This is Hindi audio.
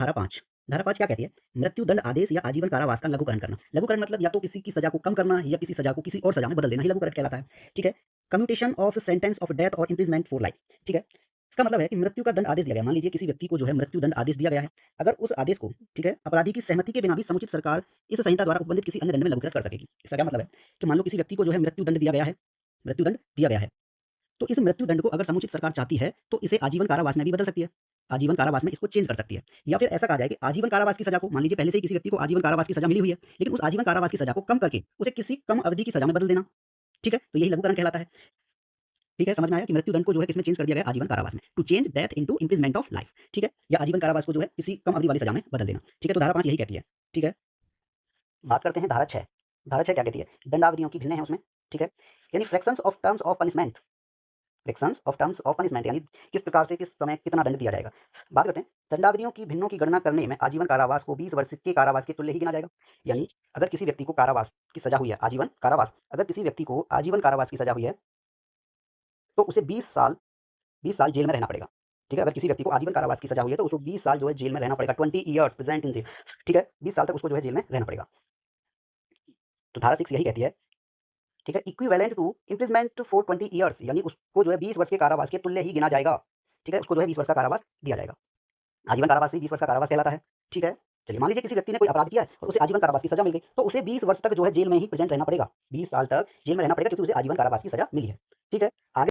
धारा 5 क्या कहती है? मृत्युदंड आदेश या आजीवन कारावास का लघुकरण करना। लघुकरण मतलब या तो किसी की सज़ा को कम करना या किसी सज़ा को किसी और सज़ा में बदल देना ही लघुकरण कहलाता है। ठीक है? Commutation of sentence of death और इम्प्रिजनमेंट फॉर लाइफ। ठीक है? इसका मतलब है कि मृत्यु का दंड आदेश दिया गया। मान लीजिए किसी व्यक्ति को जो है मृत्युदंड आदेश दिया गया है। अगर उस आदेश को, ठीक है, अपराधी की सहमति के बिना भी समुचित सरकार इस संहिता द्वारा उपबंधित किसी अन्य दंड में लघुकृत कर सकेगी। इसका क्या मतलब है? कि मान लो किसी व्यक्ति को जो है मृत्युदंड दिया गया है। तो इस मृत्युदंड को अगर समुचित सरकार चाहती है तो इसे आजीवन कारावास में भी बदल सकती है। आजीवन कारावास में इसको चेंज कर सकती है। या फिर ऐसा कहा जाए कि आजीवन कारावास की सजा को, मान लीजिए पहले से ही किसी व्यक्ति को आजीवन कारावास की सजा मिली हुई है, लेकिन उस आजीवन कारावास की सजा को कम करके उसे किसी कम अवधि की सजा में बदल देना। ठीक है? तो यही लघुकरण कहलाता है। ठीक है? समझ में आया कि मृत्युदंड को जो है किसमें चेंज कर दिया गया? आजीवन कारावास में। To change death into imprisonment of life. ठीक है? या आजीवन कारावास को जो है किसी कम अवधि वाली सजा में बदल देना। ठीक है? तो धारा 5 यही कहती है। ठीक है? बात करते हैं धारा 6। धारा 6 क्या कहती है? दंडावधियों की भिन्न है उसमें। ठीक है? यानी fractions of terms of punishment. Fractions of terms of punishment यानी किस प्रकार से किस समय कितना दंड दिया जाएगा। बात करते हैं दंडावधियों की भिन्नों की गणना करने में आजीवन कारावास को 20 वर्ष के कारावास के तुल्य ही गिना जाएगा। यानी अगर किसी व्यक्ति को कारावास की सजा हुई है, आजीवन कारावास, अगर किसी व्यक्ति को आजीवन कारावास की सजा हुई है तो उसे 20 साल जेल में रहना पड़ेगा। ठीक है? अगर किसी व्यक्ति को आजीवन कारावास की सजा हुई है तो उसको 20 साल जो है जेल में रहना पड़ेगा। 20 ईयर्स प्रेजेंट इन जेल। ठीक है? 20 साल तक उसको जो है जेल में रहना पड़ेगा। तो धारा 6 यही कहती है। ठीक है? Equivalent to imprisonment for 20 years यानी उसको जो है 20 वर्ष के कारावास के तुल्य ही गिना जाएगा। ठीक है? उसको जो है 20 वर्ष का कारावास दिया जाएगा। आजीवन कारावास से 20 वर्ष का कारावास कहलाता है। ठीक है? चलिए मान लीजिए किसी व्यक्ति ने कोई अपराध किया है और उसे आजीवन कारावास की सजा मिल गई, तो उसे 20 वर्ष तक जो है जेल में ही प्रेजेंट रहना पड़ेगा। 20 साल तक जेल में रहना पड़ेगा क्योंकि उसे आजीवन कारावास की सजा मिली है। ठीक है? आगे